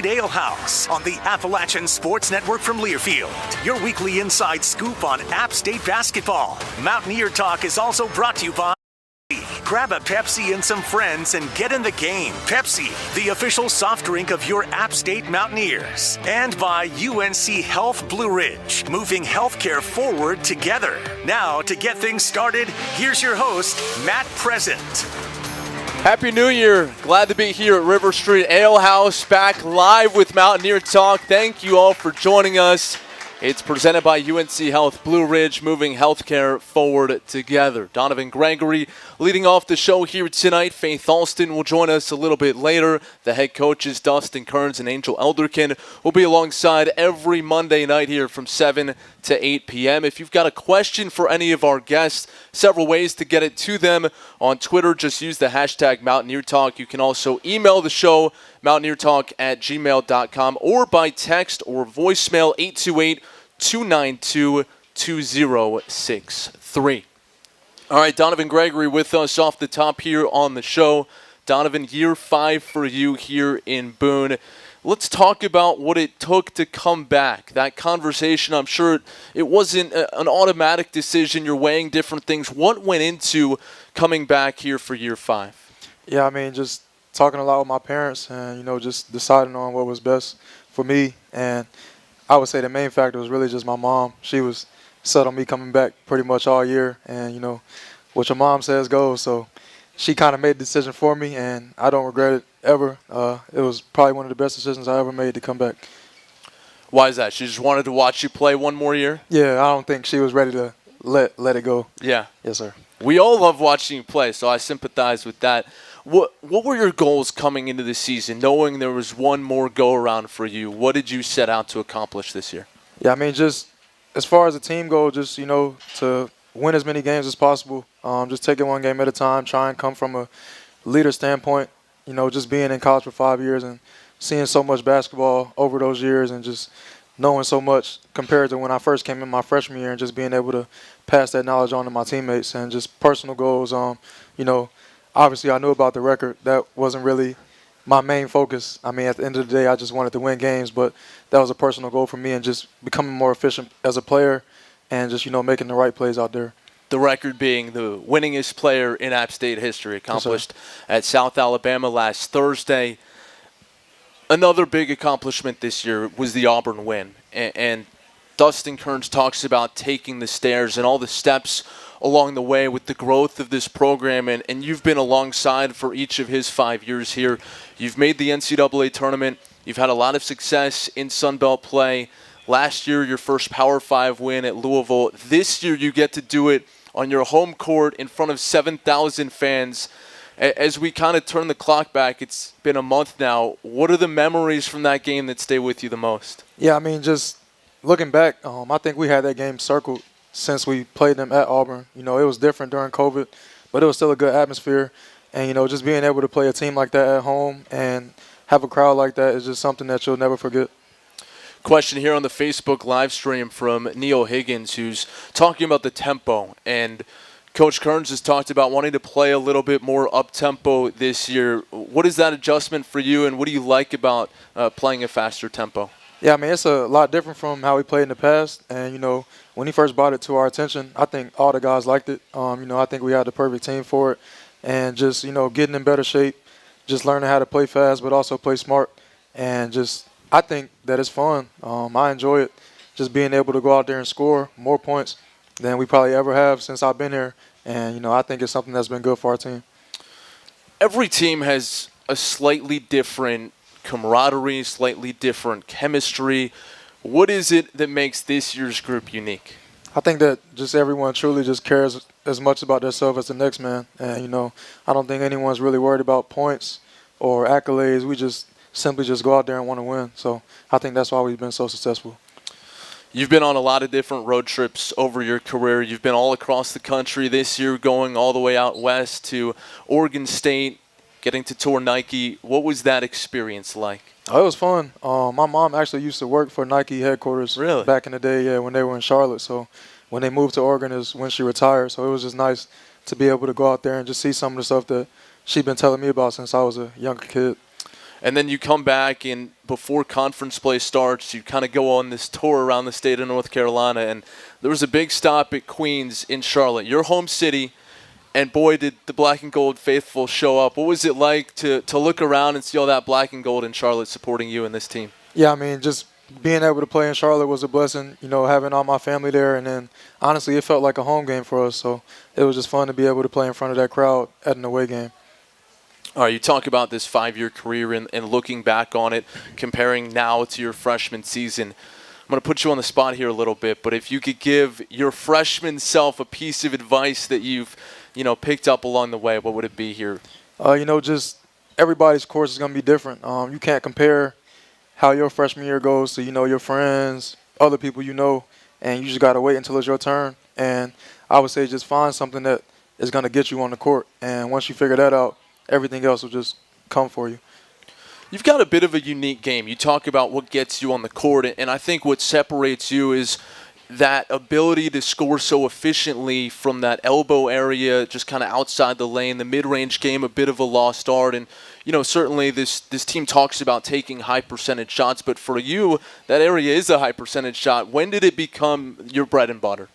Street Ale House on the Appalachian Sports Network from Learfield. Your weekly inside scoop on App State basketball. Mountaineer Talk is also brought to you by Grab a Pepsi and some friends and get in the game. Pepsi, the official soft drink of your App State Mountaineers. And by UNC Health Blue Ridge, moving healthcare forward together. Now, to get things started, here's your host, Matt Present. Happy New Year. Glad to be here at River Street Ale House, back live with Mountaineer Talk. Thank you all for joining us. It's presented by UNC Health Blue Ridge, moving healthcare forward together. Donovan, Gregory leading off the show here tonight. Faith Alston will join us a little bit later. The head coaches, Dustin, Kerns, and Angel Elderkin, will be alongside every Monday night here from 7 to 8 p.m. If you've got a question for any of our guests, several ways to get it to them. On Twitter, just use the hashtag Mountaineer Talk. You can also email the show, mountaineertalk@gmail.com, or by text or voicemail, 828-292-2063. All right, Donovan, Gregory with us off the top here on the show. Donovan, year 5 for you here in Boone. Let's talk about what it took to come back. That conversation, I'm sure it wasn't an automatic decision. You're weighing different things. What went into coming back here for year 5? Yeah, I mean, just talking a lot with my parents and, just deciding on what was best for me. And I would say the main factor was really just my mom. She was set on me coming back pretty much all year. And, what your mom says goes. So she kind of made the decision for me, and I don't regret it ever. It was probably one of the best decisions I ever made to come back. Why is that? She just wanted to watch you play one more year? Yeah, I don't think she was ready to let it go. Yeah. Yes, sir. We all love watching you play, so I sympathize with that. What were your goals coming into the season, knowing there was one more go-around for you? What did you set out to accomplish this year? Yeah, I mean, just as far as the team goes, just, to win as many games as possible. Just take it one game at a time, try and come from a leader standpoint. Just being in college for 5 years and seeing so much basketball over those years and just knowing so much compared to when I first came in my freshman year and just being able to pass that knowledge on to my teammates and just personal goals. Obviously I knew about the record. That wasn't really my main focus. I mean, at the end of the day, I just wanted to win games, but that was a personal goal for me and just becoming more efficient as a player and just, making the right plays out there. The record being the winningest player in App State history, accomplished at South Alabama last Thursday. Another big accomplishment this year was the Auburn win. And Dustin Kerns talks about taking the stairs and all the steps along the way with the growth of this program. And you've been alongside for each of his 5 years here. You've made the NCAA tournament. You've had a lot of success in Sun Belt play. Last year, your first Power 5 win at Louisville. This year, you get to do it on your home court in front of 7,000 fans. As we kind of turn the clock back, it's been a month now. What are the memories from that game that stay with you the most? Yeah, I mean, just looking back, I think we had that game circled since we played them at Auburn. It was different during COVID, but it was still a good atmosphere. And, just being able to play a team like that at home and have a crowd like that is just something that you'll never forget. Question here on the Facebook live stream from Neil Higgins, who's talking about the tempo. And Coach Kerns has talked about wanting to play a little bit more up-tempo this year. What is that adjustment for you, and what do you like about playing a faster tempo? Yeah, I mean, it's a lot different from how we played in the past. And, when he first brought it to our attention, I think all the guys liked it. I think we had the perfect team for it. And just, getting in better shape, just learning how to play fast but also play smart. And just, I think that it's fun. I enjoy it, just being able to go out there and score more points than we probably ever have since I've been here. And, I think it's something that's been good for our team. Every team has a slightly different camaraderie, slightly different chemistry. What is it that makes this year's group unique? I think that just everyone truly just cares as much about themselves as the next man. And, I don't think anyone's really worried about points or accolades. We just simply just go out there and want to win. So I think that's why we've been so successful. You've been on a lot of different road trips over your career. You've been all across the country this year, going all the way out west to Oregon State, getting to tour Nike. What was that experience like? Oh, it was fun. My mom actually used to work for Nike headquarters back in the day, when they were in Charlotte. So when they moved to Oregon is when she retired. So it was just nice to be able to go out there and just see some of the stuff that she'd been telling me about since I was a younger kid. And then you come back, and before conference play starts, you kind of go on this tour around the state of North Carolina. And there was a big stop at Queens in Charlotte, your home city. And boy, did the black and gold faithful show up. What was it like to look around and see all that black and gold in Charlotte supporting you and this team? Yeah, I mean, just being able to play in Charlotte was a blessing, having all my family there. And then, honestly, it felt like a home game for us. So it was just fun to be able to play in front of that crowd at an away game. All right, you talk about this 5-year career and looking back on it, comparing now to your freshman season. I'm going to put you on the spot here a little bit, but if you could give your freshman self a piece of advice that you've picked up along the way, what would it be here? Just everybody's course is going to be different. You can't compare how your freshman year goes to, your friends, other people and you just got to wait until it's your turn. And I would say just find something that is going to get you on the court. And once you figure that out, everything else will just come for you. You've got a bit of a unique game. You talk about what gets you on the court, and I think what separates you is that ability to score so efficiently from that elbow area, just kind of outside the lane, the mid-range game, a bit of a lost art. And, certainly this team talks about taking high percentage shots, but for you, that area is a high percentage shot. When did it become your bread and butter?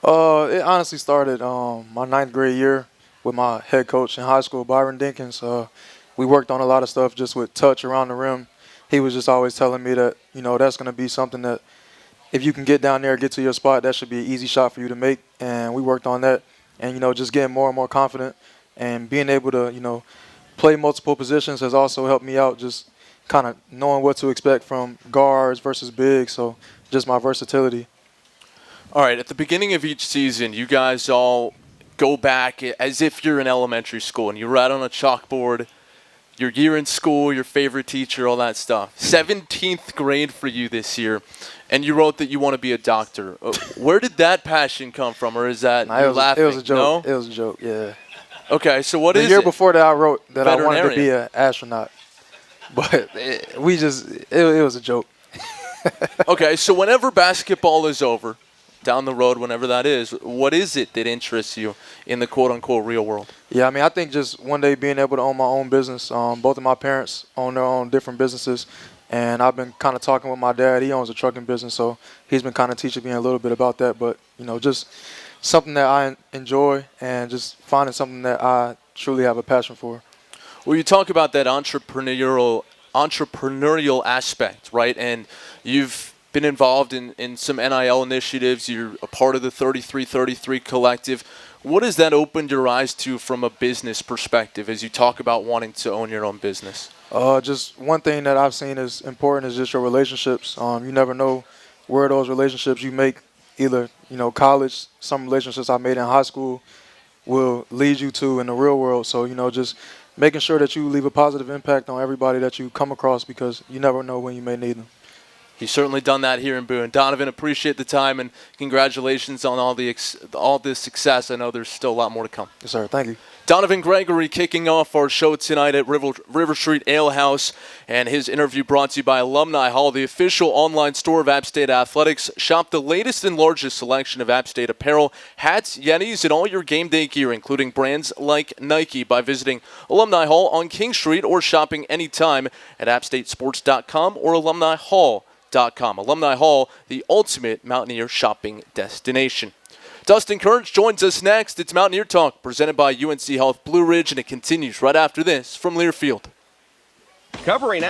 It honestly started my 9th grade year with my head coach in high school, Byron Dinkins. We worked on a lot of stuff just with touch around the rim. He was just always telling me that, that's going to be something that if you can get down there, get to your spot, that should be an easy shot for you to make. And we worked on that and, just getting more and more confident and being able to, play multiple positions has also helped me out, just kind of knowing what to expect from guards versus bigs. So just my versatility. All right, at the beginning of each season, you guys all go back as if you're in elementary school and you write on a chalkboard your year in school, your favorite teacher, all that stuff. 17th grade for you this year, and you wrote that you want to be a doctor. Where did that passion come from, or is that you laughing? It was a joke. No? It was a joke, yeah. Okay, so what is it? The year before that, I wrote that I wanted to be an astronaut. But it was a joke. Okay, so whenever basketball is over, down the road, whenever that is, what is it that interests you in the quote-unquote real world? Yeah, I mean, I think just one day being able to own my own business. Both of my parents own their own different businesses, and I've been kind of talking with my dad. He owns a trucking business, so he's been kind of teaching me a little bit about that. But, just something that I enjoy and just finding something that I truly have a passion for. Well, you talk about that entrepreneurial aspect, right? And you've been involved in some NIL initiatives. You're a part of the 3333 collective. What has that opened your eyes to from a business perspective as you talk about wanting to own your own business? Just one thing that I've seen is important is just your relationships. You never know where those relationships you make, either, college, some relationships I made in high school will lead you to in the real world. So, just making sure that you leave a positive impact on everybody that you come across because you never know when you may need them. You've certainly done that here in Boone. Donovan, appreciate the time, and congratulations on all this success. I know there's still a lot more to come. Yes, sir. Thank you. Donovan Gregory kicking off our show tonight at River Street Ale House, and his interview brought to you by Alumni Hall, the official online store of App State Athletics. Shop the latest and largest selection of App State apparel, hats, yetis, and all your game day gear, including brands like Nike, by visiting Alumni Hall on King Street or shopping anytime at appstatesports.com or alumnihall.com. Alumni Hall, the ultimate Mountaineer shopping destination. Dustin Kerns joins us next. It's Mountaineer Talk, presented by UNC Health Blue Ridge, and it continues right after this from Learfield. Covering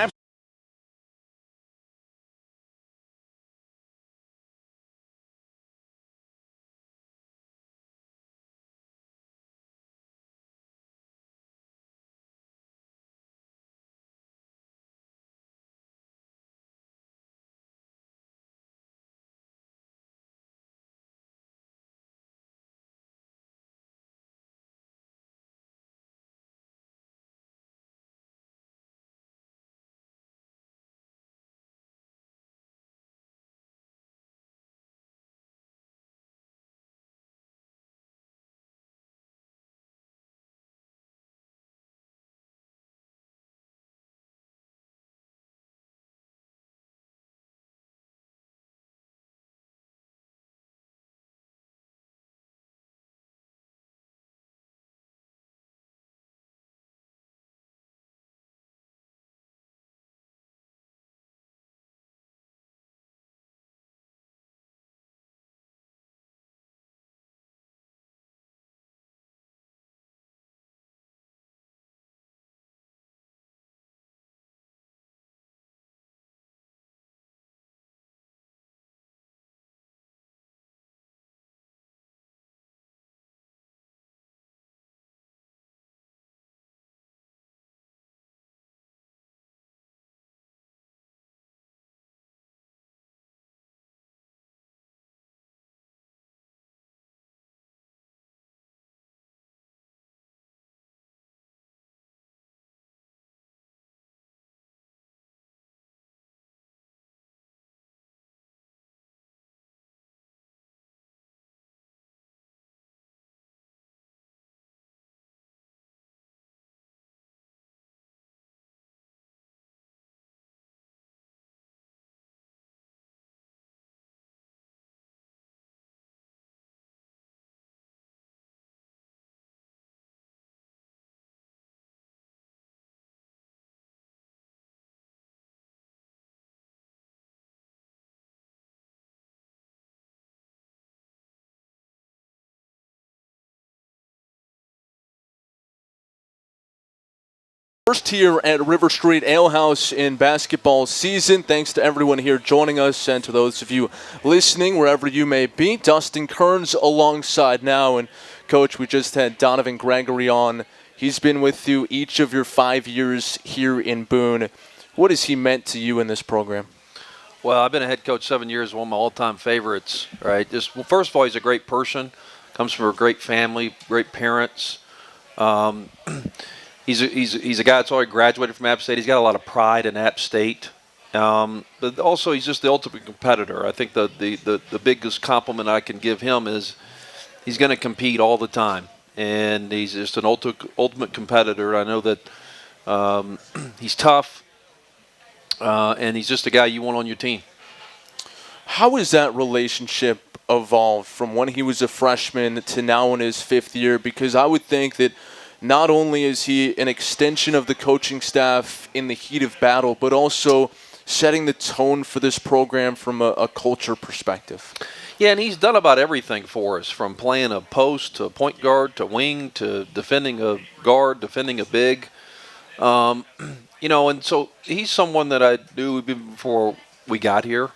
First here at River Street Ale House in basketball season. Thanks to everyone here joining us and to those of you listening wherever you may be. Dustin Kerns alongside now. And Coach, we just had Donovan Gregory on. He's been with you each of your 5 years here in Boone. What has he meant to you in this program? Well, I've been a head coach 7 years, one of my all-time favorites, right? First of all, he's a great person, comes from a great family, great parents. He's a guy that's already graduated from App State. He's got a lot of pride in App State. But also, he's just the ultimate competitor. I think the biggest compliment I can give him is he's going to compete all the time. And he's just an ultimate competitor. I know that he's tough, and he's just a guy you want on your team. How has that relationship evolved from when he was a freshman to now in his 5th year? Because I would think that not only is he an extension of the coaching staff in the heat of battle, but also setting the tone for this program from a culture perspective. Yeah, and he's done about everything for us, from playing a post to point guard to wing to defending a guard, defending a big. And so he's someone that I knew before we got here,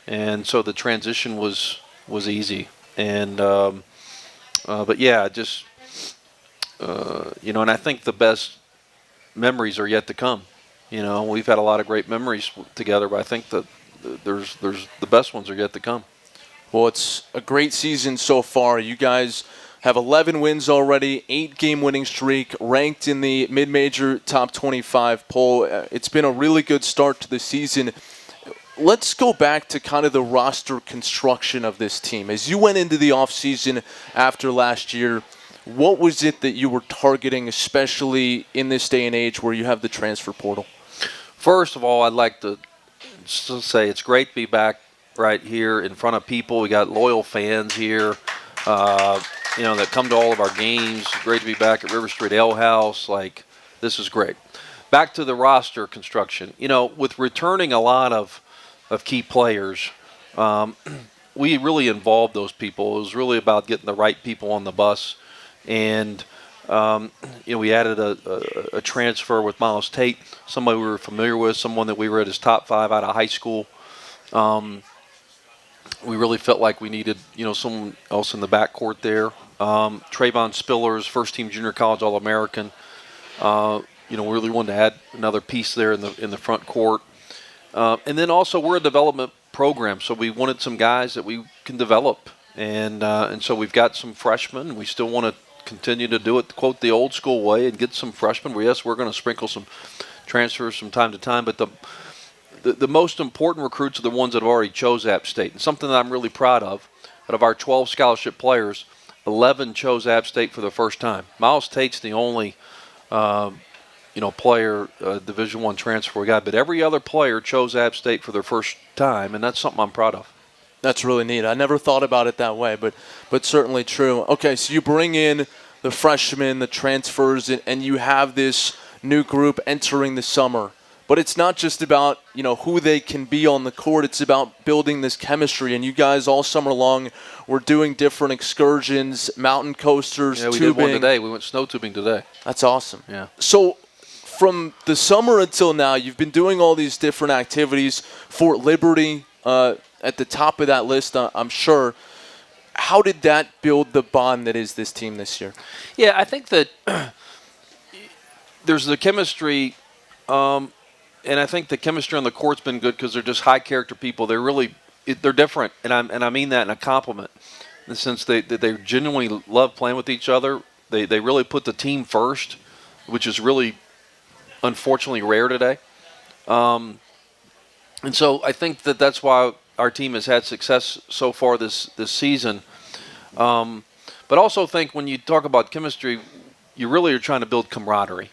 and so the transition was easy. And but yeah, just. And I think the best memories are yet to come. We've had a lot of great memories together, but I think that there's the best ones are yet to come. Well, it's a great season so far. You guys have 11 wins already, 8-game winning streak, ranked in the mid-major top 25 poll. It's been a really good start to the season. Let's go back to kind of the roster construction of this team. As you went into the offseason after last year, what was it that you were targeting, especially in this day and age where you have the transfer portal? First of all, I'd like to say it's great to be back right here in front of people. We got loyal fans here, that come to all of our games. Great to be back at River Street Ale House. This is great. Back to the roster construction. With returning a lot of key players, we really involved those people. It was really about getting the right people on the bus. And, we added a transfer with Miles Tate, somebody we were familiar with, someone that we were at his top 5 out of high school. We really felt like we needed, someone else in the backcourt there. Trayvon Spillers, first-team junior college All-American. We really wanted to add another piece there in the front court. And then also we're a development program, so we wanted some guys that we can develop. And so we've got some freshmen. We still want to continue to do it, quote, the old school way and get some freshmen. Yes, we're going to sprinkle some transfers from time to time, but the most important recruits are the ones that have already chose App State. And something that I'm really proud of our 12 scholarship players, 11 chose App State for the first time. Miles Tate's the only player, Division I transfer guy, but every other player chose App State for their first time, and that's something I'm proud of. That's really neat. I never thought about it that way, but certainly true. Okay, so you bring in the freshmen, the transfers, and you have this new group entering the summer. But it's not just about, who they can be on the court. It's about building this chemistry. And you guys all summer long were doing different excursions, mountain coasters, tubing. Yeah, we did one today. We went snow tubing today. That's awesome. Yeah. So from the summer until now, you've been doing all these different activities. Fort Liberty, at the top of that list, I'm sure. How did that build the bond that is this team this year? Yeah, I think that there's the chemistry, and I think the chemistry on the court's been good because they're just high-character people. They're different, and I mean that in a compliment, in the sense they genuinely love playing with each other. They really put the team first, which is really, unfortunately, rare today. And so I think that's why our team has had success so far this season. But also think when you talk about chemistry, you really are trying to build camaraderie,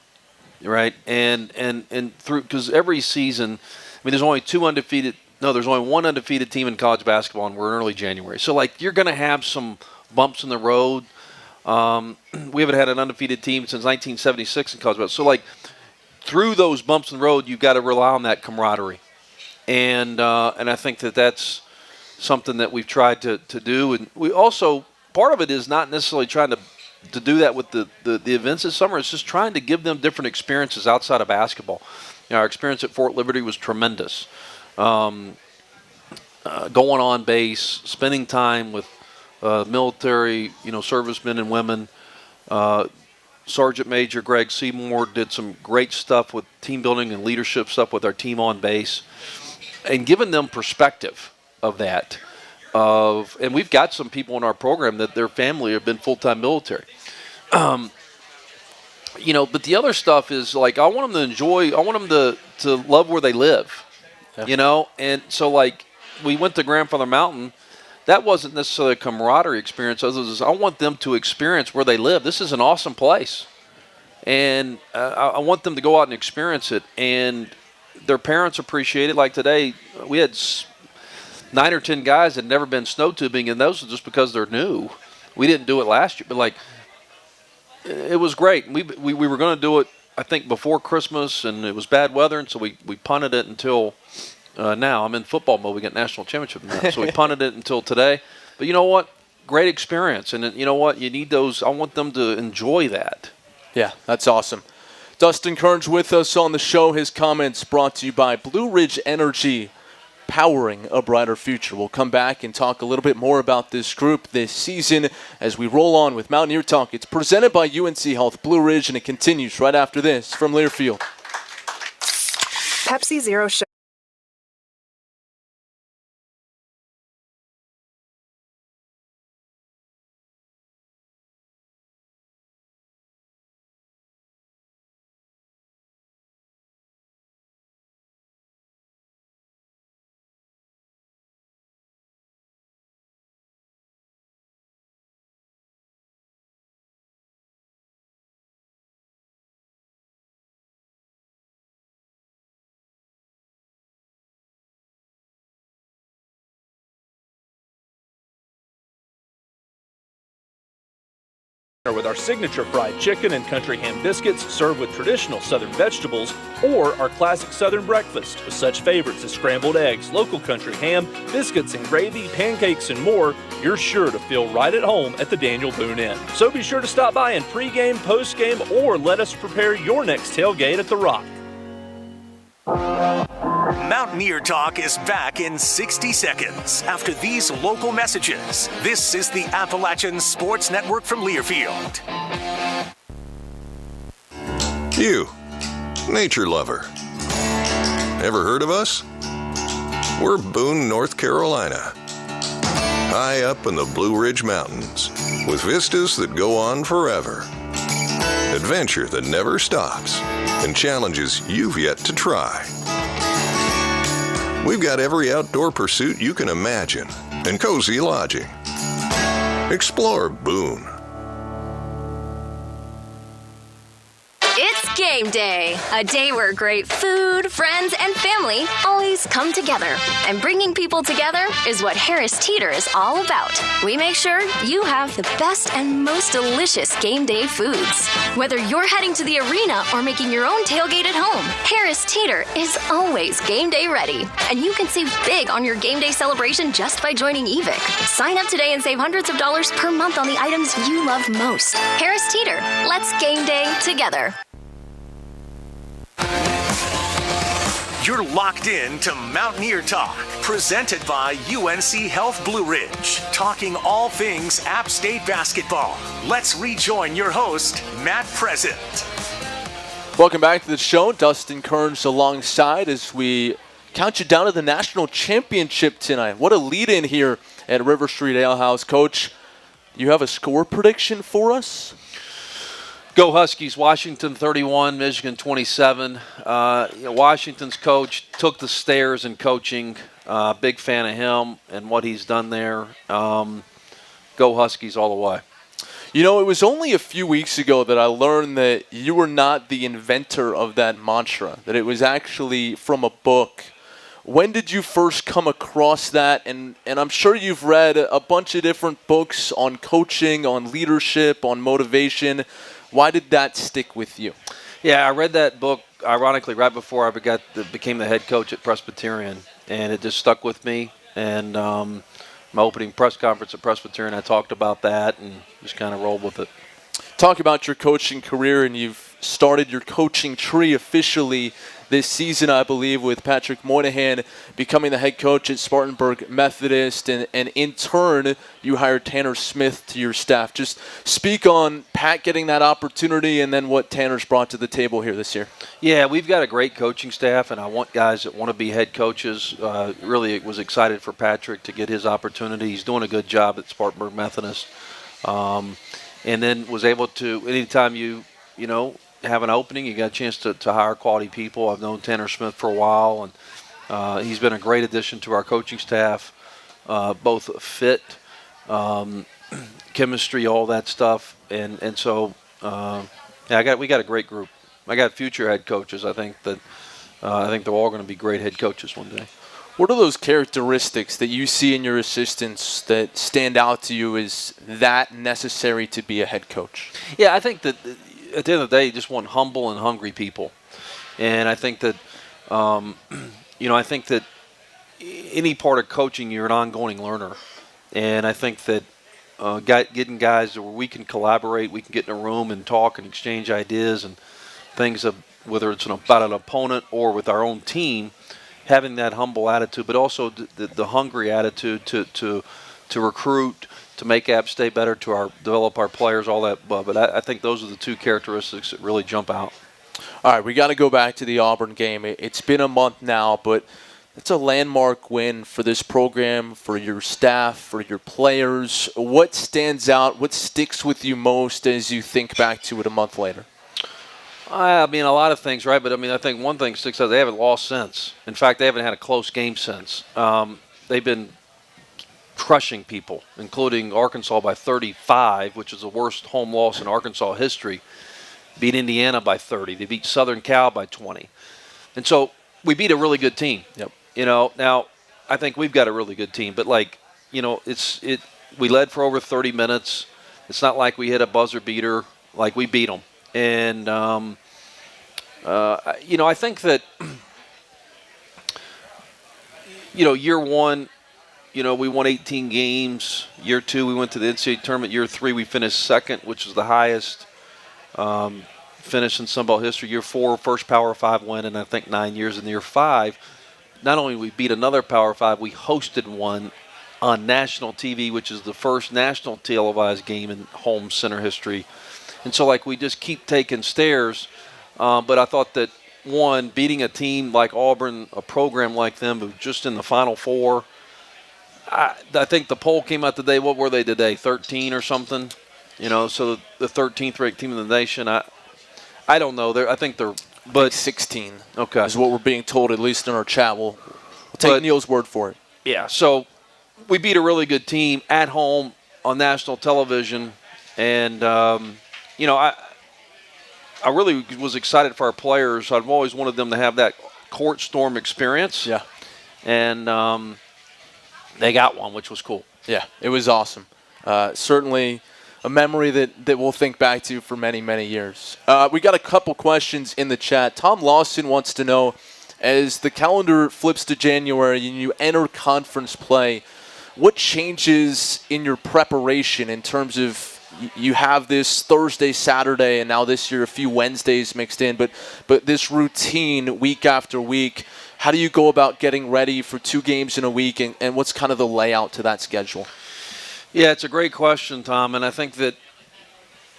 right? And through, because every season, there's only there's only one undefeated team in college basketball, and we're in early January. So you're going to have some bumps in the road. We haven't had an undefeated team since 1976 in college basketball. So through those bumps in the road, you've got to rely on that camaraderie. And I think that's something that we've tried to do. And we also, part of it is not necessarily trying to to do that with the events this summer is just trying to give them different experiences outside of basketball. Our experience at Fort Liberty was tremendous. Going on base, spending time with military, servicemen and women. Sergeant Major Greg Seymour did some great stuff with team building and leadership stuff with our team on base, and giving them perspective of that. And we've got some people in our program that their family have been full-time military. But the other stuff is like I want them to enjoy. I want them to love where they live. Yeah. And so like we went to Grandfather Mountain. That wasn't necessarily a camaraderie experience. I want them to experience where they live. This is an awesome place, and I want them to go out and experience it. And their parents appreciate it. Like today, we had 9 or 10 guys that had never been snow tubing, and those are just because they're new. We didn't do it last year, but like it was great. We were going to do it, I think, before Christmas, and it was bad weather, and so we punted it until now. I'm in football mode. We got national championship now, so we punted it until today. But you know what? Great experience, and you know what? You need those. I want them to enjoy that. Yeah, that's awesome. Dustin Kerns with us on the show. His comments brought to you by Blue Ridge Energy, powering a brighter future. We'll come back and talk a little bit more about this group this season as we roll on with Mountaineer Talk. It's presented by UNC Health Blue Ridge, and it continues right after this from Learfield. Pepsi Zero Sugar. With our signature fried chicken and country ham biscuits served with traditional southern vegetables, or our classic southern breakfast with such favorites as scrambled eggs, local country ham, biscuits and gravy, pancakes and more, you're sure to feel right at home at the Daniel Boone Inn. So be sure to stop by in pregame, postgame, or let us prepare your next tailgate at The Rock. Mountaineer Talk is back in 60 seconds after these local messages. This is the Appalachian Sports Network from Learfield. You, nature lover. Ever heard of us? We're Boone, North Carolina. High up in the Blue Ridge Mountains, with vistas that go on forever. Adventure that never stops, and challenges you've yet to try. We've got every outdoor pursuit you can imagine, and cozy lodging. Explore Boone. It's game day, a day where great food, friends, and family always come together. And bringing people together is what Harris Teeter is all about. We make sure you have the best and most delicious game day foods. Whether you're heading to the arena or making your own tailgate at home, Harris Teeter is always game day ready. And you can save big on your game day celebration just by joining EVIC. Sign up today and save hundreds of dollars per month on the items you love most. Harris Teeter, let's game day together. You're locked in to Mountaineer Talk, presented by UNC Health Blue Ridge, talking all things App State basketball. Let's rejoin your host, Matt Present. Welcome back to the show. Dustin Kerns alongside as we count you down to the national championship tonight. What a lead-in here at River Street Ale House. Coach, you have a score prediction for us? Go Huskies, Washington 31, Michigan 27. Washington's coach took the stairs in coaching. Big fan of him and what he's done there. Go Huskies all the way. You know, it was only a few weeks ago that I learned that you were not the inventor of that mantra, that it was actually from a book. When did you first come across that? And I'm sure you've read a bunch of different books on coaching, on leadership, on motivation. Why did that stick with you? Yeah, I read that book, ironically, right before I became the head coach at Presbyterian, and it just stuck with me. And my opening press conference at Presbyterian, I talked about that and just kind of rolled with it. talk about your coaching career, and you've started your coaching tree officially this season, I believe, with Patrick Moynihan becoming the head coach at Spartanburg Methodist, and in turn, you hired Tanner Smith to your staff. Just speak on Pat getting that opportunity and then what Tanner's brought to the table here this year. Yeah, we've got a great coaching staff, and I want guys that want to be head coaches. Really was excited for Patrick to get his opportunity. He's doing a good job at Spartanburg Methodist. And then was able to, anytime you have an opening, you got a chance to hire quality people. I've known Tanner Smith for a while, and he's been a great addition to our coaching staff, both fit, chemistry, all that stuff. And so we got a great group. I got future head coaches. I think they're all going to be great head coaches one day. What are those characteristics that you see in your assistants that stand out to you as that necessary to be a head coach? Yeah, I think that at the end of the day, you just want humble and hungry people. And I think that, I think that any part of coaching, you're an ongoing learner. And I think that getting guys where we can collaborate, we can get in a room and talk and exchange ideas and things, whether it's about an opponent or with our own team, having that humble attitude, but also the hungry attitude to recruit, to make App State better, to develop our players, all that. But I think those are the two characteristics that really jump out. All right, we got to go back to the Auburn game. It's been a month now, but it's a landmark win for this program, for your staff, for your players. What stands out? What sticks with you most as you think back to it a month later? I mean, a lot of things, right? But, I think one thing sticks out. They haven't lost since. In fact, they haven't had a close game since. They've been crushing people, including Arkansas by 35, which is the worst home loss in Arkansas history. Beat Indiana by 30. They beat Southern Cal by 20. And so we beat a really good team. Yep. Now I think we've got a really good team. But, we led for over 30 minutes. It's not like we hit a buzzer beater. Like, we beat them. And, I think that, year one, we won 18 games. Year two, we went to the NCAA tournament. Year three, we finished second, which was the highest finish in Sun Belt history. Year four, first Power 5 win in, I think, 9 years. In year five, not only we beat another Power 5, we hosted one on national TV, which is the first national televised game in home center history. And so, we just keep taking stairs. But I thought that, one, beating a team like Auburn, a program like them, who just in the Final Four, I think the poll came out today. What were they today, 13 or something? So the 13th ranked team in the nation. I don't know. I think they're – but 16 okay. is what we're being told, at least in our chat. We'll take Neil's word for it. Yeah, so we beat a really good team at home on national television. And, I really was excited for our players. I've always wanted them to have that court storm experience. Yeah. And they got one, which was cool. Yeah, it was awesome. Certainly a memory that we'll think back to for many, many years. We got a couple questions in the chat. Tom Lawson wants to know, as the calendar flips to January and you enter conference play, what changes in your preparation in terms of you have this Thursday, Saturday, and now this year a few Wednesdays mixed in, but this routine week after week, how do you go about getting ready for 2 games in a week, and what's kind of the layout to that schedule? Yeah, it's a great question, Tom, and I think that,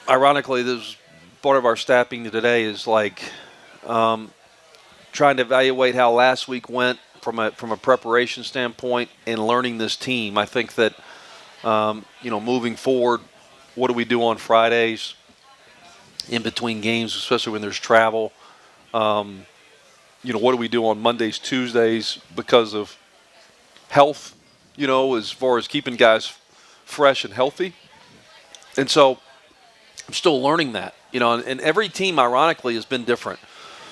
ironically, this is part of our staff meeting today is trying to evaluate how last week went from a preparation standpoint and learning this team. I think that, moving forward, what do we do on Fridays in between games, especially when there's travel? What do we do on Mondays, Tuesdays because of health, as far as keeping guys fresh and healthy? And so I'm still learning that, and every team, ironically, has been different.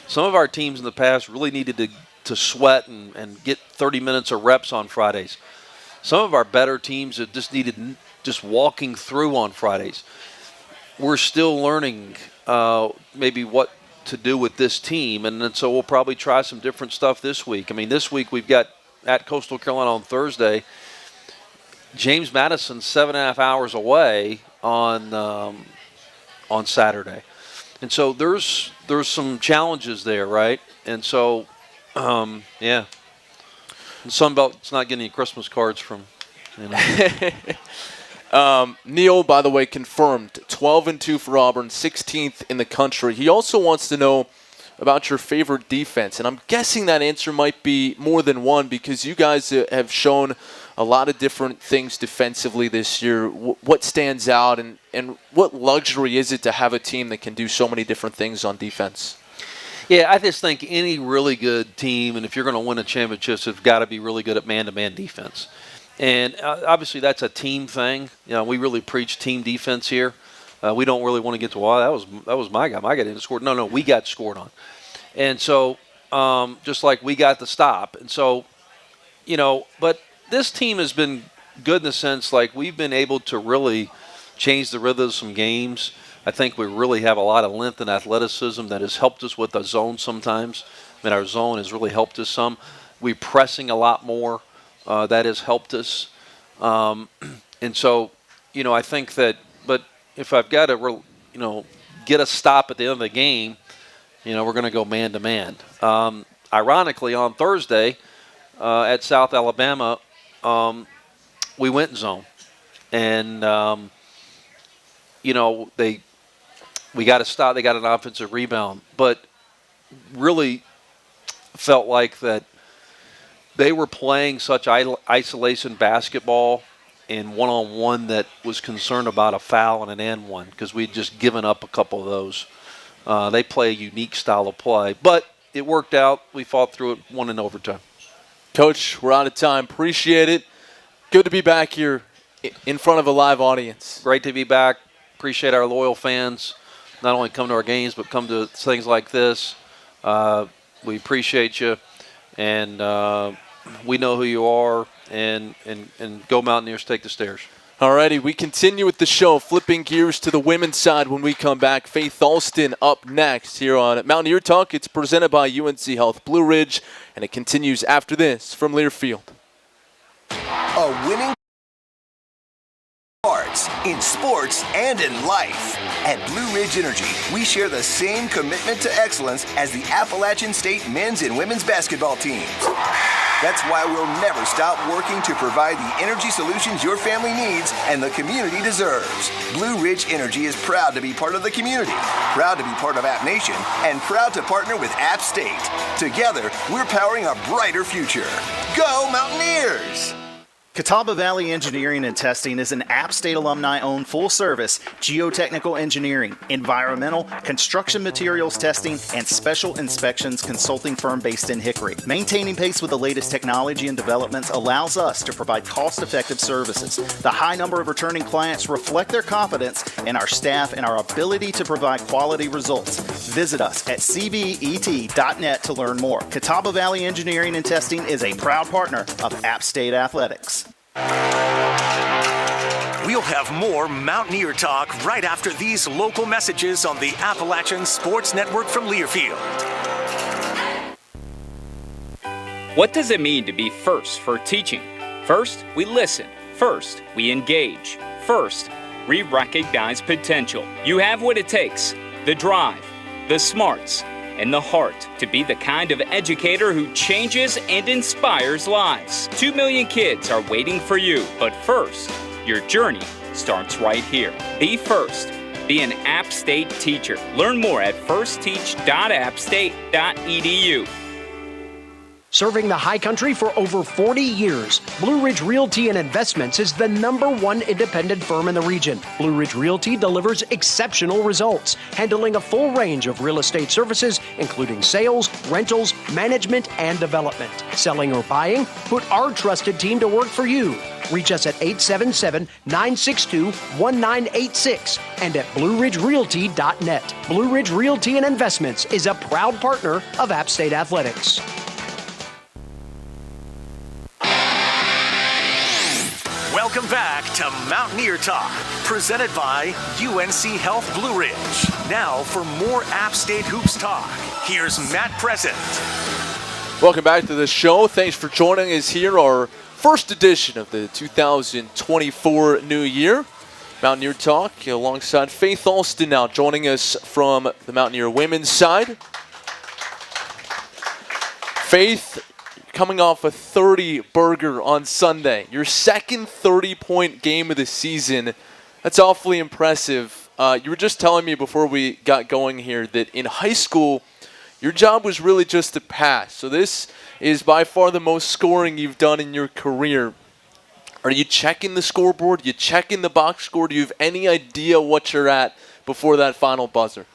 Some of our teams in the past really needed to sweat and get 30 minutes of reps on Fridays. Some of our better teams have just needed just walking through on Fridays. We're still learning maybe what to do with this team, and so we'll probably try some different stuff this week. This week we've got at Coastal Carolina on Thursday. James Madison's 7.5 hours away on on Saturday. And so there's some challenges there, right? And so, yeah. The Sun Belt's not getting any Christmas cards from, Neil, by the way, confirmed 12-2 for Auburn, 16th in the country. He also wants to know about your favorite defense, and I'm guessing that answer might be more than one because you guys have shown a lot of different things defensively this year. What stands out, and what luxury is it to have a team that can do so many different things on defense? Yeah, I just think any really good team, and if you're going to win a championship, it's got to be really good at man-to-man defense. And obviously that's a team thing. We really preach team defense here. We don't really want to get to, that was my guy. My guy didn't score. No, we got scored on. And so just like we got the stop. And so, but this team has been good in the sense like we've been able to really change the rhythm of some games. I think we really have a lot of length and athleticism that has helped us with the zone sometimes. Our zone has really helped us some. We're pressing a lot more. That has helped us. And so, I think that, but if I've got to, get a stop at the end of the game, we're going to go man-to-man. Ironically, on Thursday at South Alabama, we went zone. And, we got a stop. They got an offensive rebound. But really felt like that they were playing such isolation basketball and one-on-one that was concerned about a foul and an and one because we'd just given up a couple of those. They play a unique style of play. But it worked out. We fought through it, won in overtime. Coach, we're out of time. Appreciate it. Good to be back here in front of a live audience. Great to be back. Appreciate our loyal fans. Not only come to our games, but come to things like this. We appreciate you. And we know who you are. And go Mountaineers, take the stairs. Alrighty, we continue with the show, flipping gears to the women's side when we come back. Faith Alston up next here on Mountaineer Talk. It's presented by UNC Health Blue Ridge, and it continues after this from Learfield. A winning parts in sports and in life. At Blue Ridge Energy, we share the same commitment to excellence as the Appalachian State men's and women's basketball teams. That's why we'll never stop working to provide the energy solutions your family needs and the community deserves. Blue Ridge Energy is proud to be part of the community, proud to be part of App Nation, and proud to partner with App State. Together, we're powering a brighter future. Go Mountaineers! Catawba Valley Engineering and Testing is an App State alumni-owned full-service geotechnical engineering, environmental, construction materials testing, and special inspections consulting firm based in Hickory. Maintaining pace with the latest technology and developments allows us to provide cost-effective services. The high number of returning clients reflect their confidence in our staff and our ability to provide quality results. Visit us at cbet.net to learn more. Catawba Valley Engineering and Testing is a proud partner of App State Athletics. We'll have more Mountaineer Talk right after these local messages on the Appalachian Sports Network from Learfield. What does it mean to be first for teaching? First, we listen. First, we engage. First, we recognize potential. You have what it takes: the drive, the smarts, and the heart to be the kind of educator who changes and inspires lives. 2 million kids are waiting for you, but first, your journey starts right here. Be first. Be an App State teacher. Learn more at firstteach.appstate.edu. Serving the High Country for over 40 years, Blue Ridge Realty and Investments is the #1 independent firm in the region. Blue Ridge Realty delivers exceptional results, handling a full range of real estate services, including sales, rentals, management, and development. Selling or buying? Put our trusted team to work for you. Reach us at 877-962-1986 and at BlueRidgeRealty.net. Blue Ridge Realty and Investments is a proud partner of App State Athletics. Welcome back to Mountaineer Talk, presented by UNC Health Blue Ridge. Now for more App State Hoops Talk, here's Matt Present. Welcome back to the show. Thanks for joining us here, our first edition of the 2024 new year. Mountaineer Talk alongside Faith Alston now joining us from the Mountaineer women's side. Faith, coming off a 30-burger on Sunday, your second 30-point game of the season. That's awfully impressive. You were just telling me before we got going here that in high school, your job was really just to pass. So this is by far the most scoring you've done in your career. Are you checking the scoreboard? You checking the box score? Do you have any idea what you're at before that final buzzer?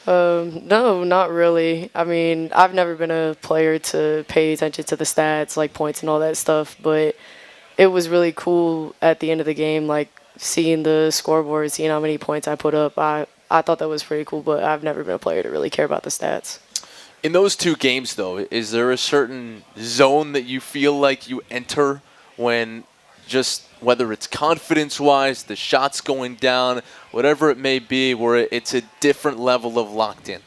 No, not really. I mean, I've never been a player to pay attention to the stats, like points and all that stuff, but it was really cool at the end of the game, like seeing the scoreboard, seeing how many points I put up. I thought that was pretty cool, but I've never been a player to really care about the stats. In those two games, though, is there a certain zone that you feel like you enter when just whether it's confidence-wise, the shots going down, whatever it may be, where it's a different level of locked in?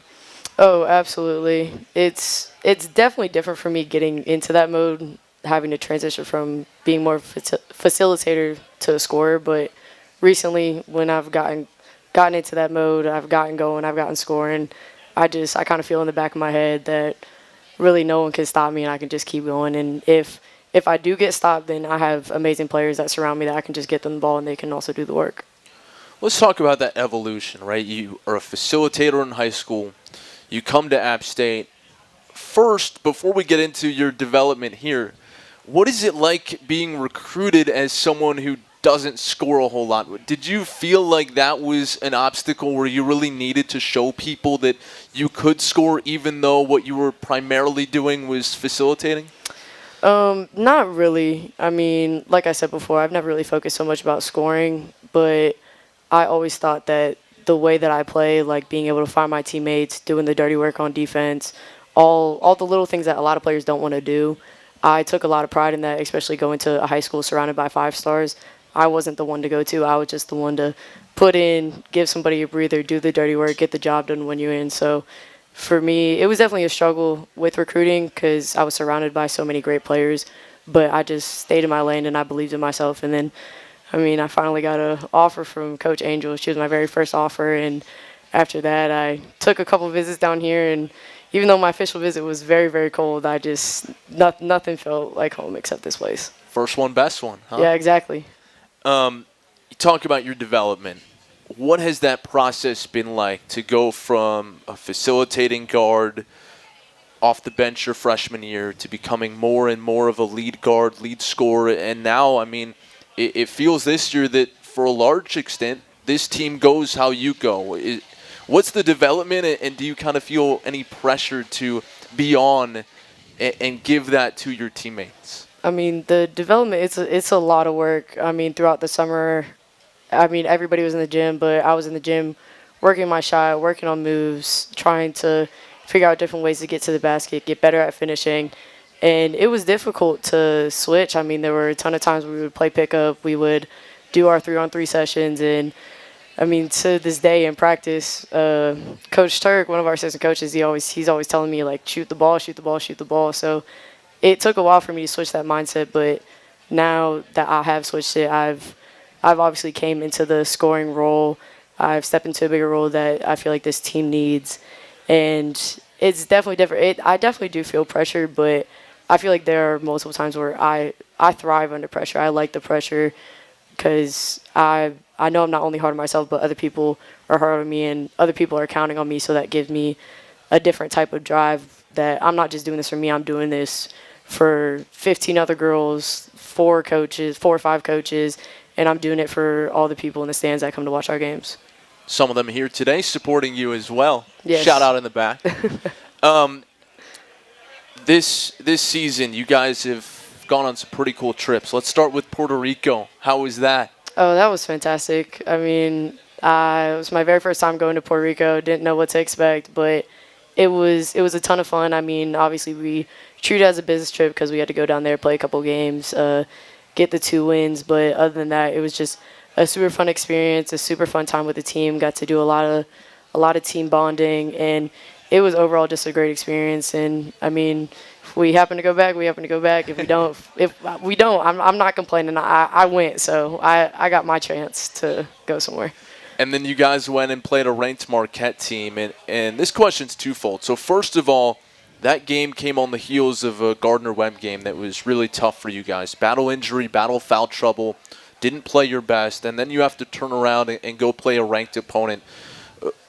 Oh, absolutely. It's definitely different for me getting into that mode, having to transition from being more facilitator to a scorer. But recently, when I've gotten into that mode, I've gotten going, I've gotten scoring, I kind of feel in the back of my head that really no one can stop me and I can just keep going. And if I do get stopped, then I have amazing players that surround me that I can just get them the ball and they can also do the work. Let's talk about that evolution, right? You are a facilitator in high school. You come to App State. First, before we get into your development here, what is it like being recruited as someone who doesn't score a whole lot? Did you feel like that was an obstacle where you really needed to show people that you could score even though what you were primarily doing was facilitating? Not really. I mean, like I said before, I've never really focused so much about scoring, but I always thought that the way that I play, like being able to find my teammates, doing the dirty work on defense, all the little things that a lot of players don't want to do, I took a lot of pride in that, especially going to a high school surrounded by 5-stars. I wasn't the one to go to. I was just the one to put in, give somebody a breather, do the dirty work, get the job done when you're in. So for me, it was definitely a struggle with recruiting because I was surrounded by so many great players, but I just stayed in my lane and I believed in myself. And then, I finally got an offer from Coach Angel. She was my very first offer, and after that, I took a couple visits down here, and even though my official visit was very, very cold, nothing felt like home except this place. First one, best one, huh? Yeah, exactly. You talk about your development. What has that process been like to go from a facilitating guard off the bench your freshman year to becoming more and more of a lead guard, lead scorer, and now, it feels this year that for a large extent, this team goes how you go. What's the development, and do you kind of feel any pressure to be on and give that to your teammates? The development, it's a lot of work. Throughout the summer, everybody was in the gym, but I was in the gym working my shot, working on moves, trying to figure out different ways to get to the basket, get better at finishing. And it was difficult to switch. There were a ton of times we would play pickup, we would do our 3-on-3 sessions, and to this day in practice, Coach Turk, one of our assistant coaches, he's always telling me, like, shoot the ball, shoot the ball, shoot the ball. So it took a while for me to switch that mindset, but now that I have switched it, I've obviously came into the scoring role. I've stepped into a bigger role that I feel like this team needs, and it's definitely different. I definitely do feel pressure, but I feel like there are multiple times where I thrive under pressure. I like the pressure because I know I'm not only hard on myself, but other people are hard on me, and other people are counting on me, so that gives me a different type of drive that I'm not just doing this for me, I'm doing this for 15 other girls, 4 or 5 coaches, and I'm doing it for all the people in the stands that come to watch our games. Some of them here today supporting you as well. Yes. Shout out in the back. This season, you guys have gone on some pretty cool trips. Let's start with Puerto Rico. How was that? Oh, that was fantastic. It was my very first time going to Puerto Rico. Didn't know what to expect, but it was a ton of fun. Obviously we treated it as a business trip because we had to go down there, play a couple games, get the 2 wins. But other than that, it was just a super fun experience, a super fun time with the team. Got to do a lot of team bonding, and it was overall just a great experience. And if we happen to go back, we happen to go back. If we don't, I'm not complaining. I went, so I got my chance to go somewhere. And then you guys went and played a ranked Marquette team. And this question's twofold. So first of all, that game came on the heels of a Gardner-Webb game that was really tough for you guys. Battle injury, battle foul trouble, didn't play your best, and then you have to turn around and go play a ranked opponent.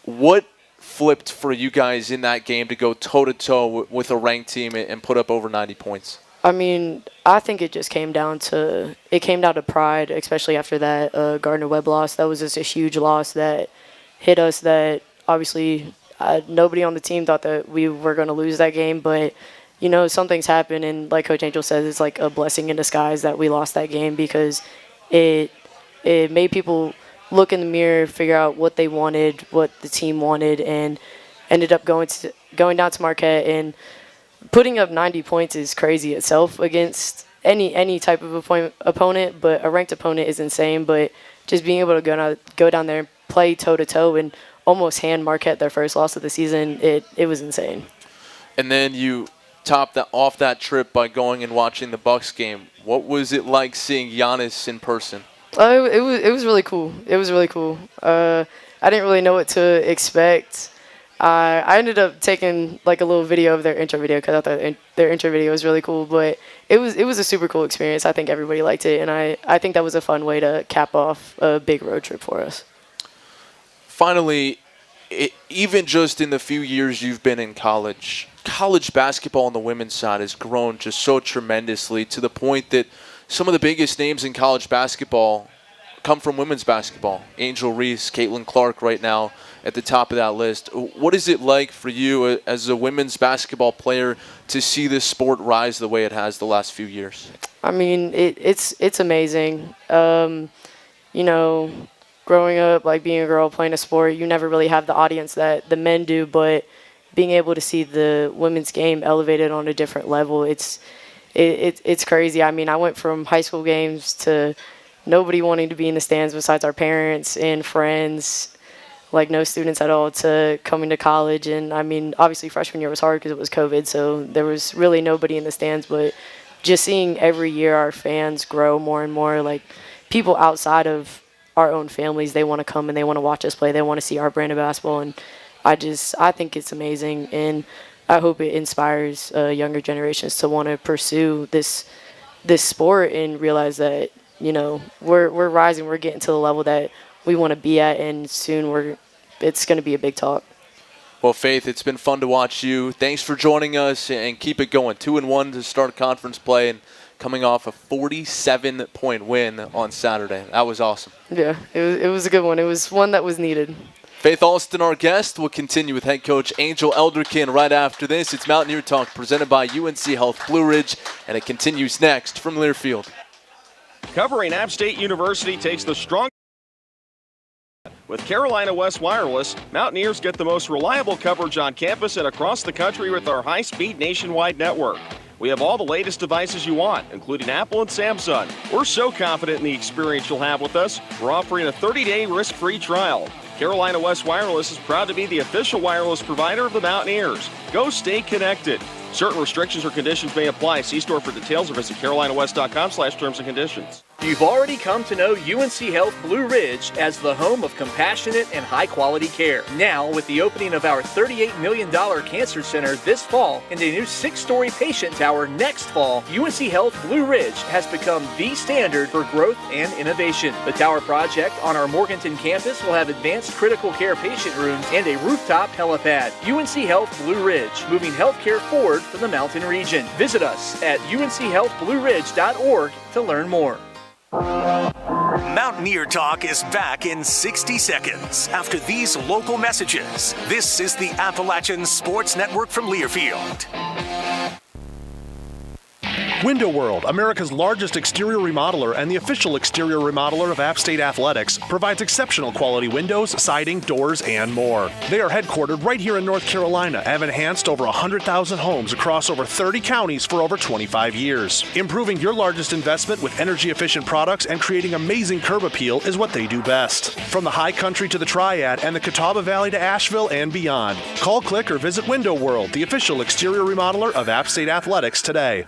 What flipped for you guys in that game to go toe-to-toe with a ranked team and put up over 90 points? I mean, I think it just came down to pride, especially after that Gardner-Webb loss. That was just a huge loss that hit us that obviously nobody on the team thought that we were going to lose that game. But, you know, some things happen, and like Coach Angel says, it's like a blessing in disguise that we lost that game because it made people look in the mirror, figure out what they wanted, what the team wanted, and ended up going down to Marquette. And putting up 90 points is crazy itself against any type of opponent, but a ranked opponent is insane. But just being able to go down there and play toe-to-toe and almost hand Marquette their first loss of the season, it was insane. And then you topped off that trip by going and watching the Bucks game. What was it like seeing Giannis in person? It was really cool. It was really cool. I didn't really know what to expect. I ended up taking like a little video of their intro video because I thought their intro video was really cool. But it was a super cool experience. I think everybody liked it, and I think that was a fun way to cap off a big road trip for us. Finally, even just in the few years you've been in college basketball on the women's side has grown just so tremendously to the point that some of the biggest names in college basketball come from women's basketball. Angel Reese, Caitlin Clark right now at the top of that list. What is it like for you as a women's basketball player to see this sport rise the way it has the last few years? I mean, it's amazing. You know, growing up, like being a girl playing a sport, you never really have the audience that the men do, but being able to see the women's game elevated on a different level, it's crazy. I mean, I went from high school games to nobody wanting to be in the stands besides our parents and friends, like no students at all, to coming to college. And I mean, obviously freshman year was hard because it was COVID, so there was really nobody in the stands, but just seeing every year our fans grow more and more, like people outside of our own families, they want to come and they want to watch us play. They want to see our brand of basketball, and I think it's amazing, and I hope it inspires younger generations to want to pursue this sport and realize that, you know, we're rising, we're getting to the level that we want to be at, and soon it's going to be a big talk. Well, Faith, it's been fun to watch you. Thanks for joining us, and keep it going. 2-1 to start conference play, and coming off a 47-point win on Saturday. That was awesome. Yeah, it was a good one. It was one that was needed. Faith Alston, our guest. We'll continue with head coach Angel Elderkin right after this. It's Mountaineer Talk presented by UNC Health Blue Ridge, and it continues next from Learfield. Covering App State University takes the strong. With Carolina West Wireless, Mountaineers get the most reliable coverage on campus and across the country with our high-speed nationwide network. We have all the latest devices you want, including Apple and Samsung. We're so confident in the experience you'll have with us, we're offering a 30-day risk-free trial. Carolina West Wireless is proud to be the official wireless provider of the Mountaineers. Go stay connected. Certain restrictions or conditions may apply. See store for details or visit carolinawest.com/terms and conditions. You've already come to know UNC Health Blue Ridge as the home of compassionate and high-quality care. Now, with the opening of our $38 million cancer center this fall and a new 6-story patient tower next fall, UNC Health Blue Ridge has become the standard for growth and innovation. The tower project on our Morganton campus will have advanced critical care patient rooms and a rooftop helipad. UNC Health Blue Ridge, moving healthcare forward for the mountain region. Visit us at unchealthblueridge.org to learn more. Mountaineer Talk is back in 60 seconds after these local messages. This is the Appalachian Sports Network from Learfield. Window World, America's largest exterior remodeler and the official exterior remodeler of App State Athletics, provides exceptional quality windows, siding, doors, and more. They are headquartered right here in North Carolina and have enhanced over 100,000 homes across over 30 counties for over 25 years. Improving your largest investment with energy-efficient products and creating amazing curb appeal is what they do best. From the high country to the Triad and the Catawba Valley to Asheville and beyond. Call, click, or visit Window World, the official exterior remodeler of App State Athletics today.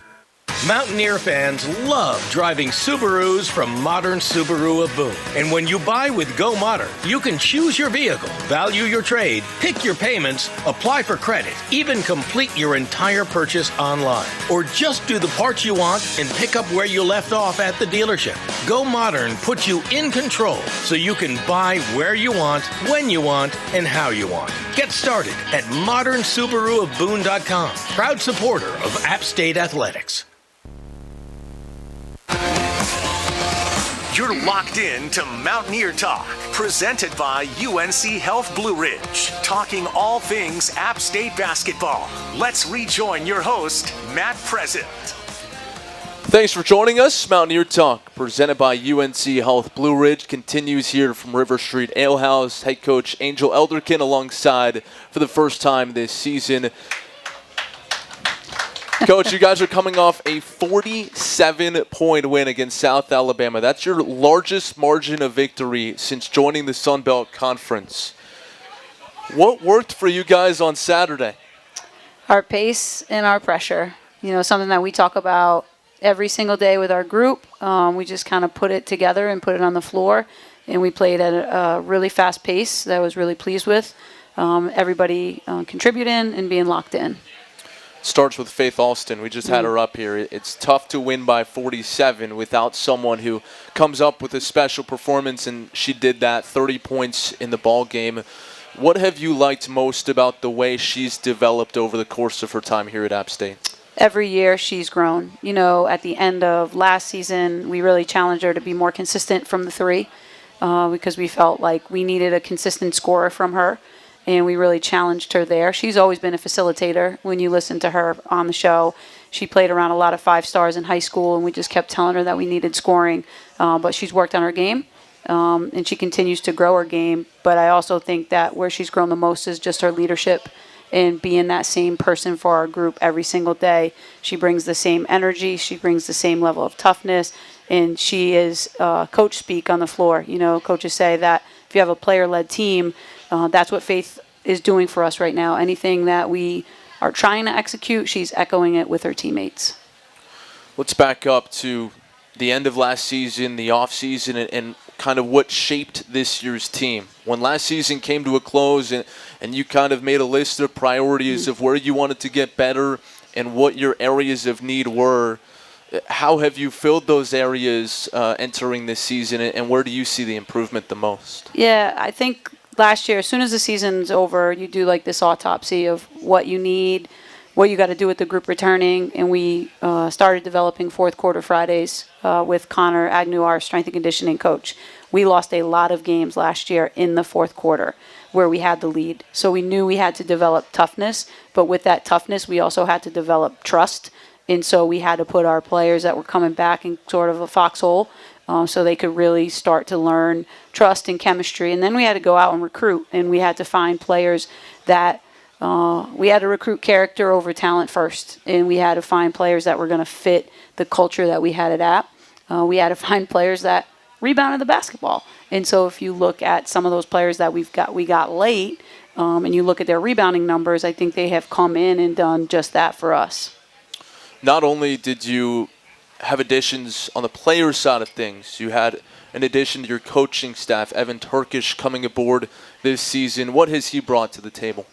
Mountaineer fans love driving Subarus from Modern Subaru of Boone. And when you buy with Go Modern, you can choose your vehicle, value your trade, pick your payments, apply for credit, even complete your entire purchase online. Or just do the parts you want and pick up where you left off at the dealership. Go Modern puts you in control so you can buy where you want, when you want, and how you want. Get started at modernsubaruofboone.com. Proud supporter of App State Athletics. You're locked in to Mountaineer Talk, presented by UNC Health Blue Ridge, talking all things App State basketball. Let's rejoin your host, Matt Present. Thanks for joining us. Mountaineer Talk, presented by UNC Health Blue Ridge, continues here from River Street Ale House. Head coach Angel Elderkin alongside for the first time this season. Coach, you guys are coming off a 47-point win against South Alabama. That's your largest margin of victory since joining the Sun Belt Conference. What worked for you guys on Saturday? Our pace and our pressure. You know, something that we talk about every single day with our group. We just kind of put it together and put it on the floor, and we played at a really fast pace that I was really pleased with. Everybody contributing and being locked in. Starts with Faith Alston. We just had her up here. It's tough to win by 47 without someone who comes up with a special performance, and she did that, 30 points in the ball game. What have you liked most about the way she's developed over the course of her time here at App State? Every year she's grown. You know, at the end of last season, we really challenged her to be more consistent from the three because we felt like we needed a consistent scorer from her. And we really challenged her there. She's always been a facilitator. When you listen to her on the show, she played around a lot of 5-stars in high school, and we just kept telling her that we needed scoring. But she's worked on her game, and she continues to grow her game. But I also think that where she's grown the most is just her leadership and being that same person for our group every single day. She brings the same energy. She brings the same level of toughness. And she is coach speak on the floor. You know, coaches say that if you have a player-led team, that's what Faith is doing for us right now. Anything that we are trying to execute, she's echoing it with her teammates. Let's back up to the end of last season, the off season, and kind of what shaped this year's team. When last season came to a close and you kind of made a list of priorities of where you wanted to get better and what your areas of need were, how have you filled those areas entering this season, and where do you see the improvement the most? Yeah, I think last year, as soon as the season's over, you do like this autopsy of what you need, what you got to do with the group returning, and we started developing fourth quarter Fridays with Connor Agnew, our strength and conditioning coach. We lost a lot of games last year in the fourth quarter where we had the lead. So we knew we had to develop toughness, but with that toughness, we also had to develop trust. And so we had to put our players that were coming back in sort of a foxhole so they could really start to learn trust and chemistry. And then we had to go out and recruit, and we had to find players that we had to recruit character over talent first. And we had to find players that were going to fit the culture that we had at App. We had to find players that rebounded the basketball. And so if you look at some of those players that we got late, and you look at their rebounding numbers, I think they have come in and done just that for us. Not only did you have additions on the player side of things, you had an addition to your coaching staff, Evan Turkish, coming aboard this season. What has he brought to the table?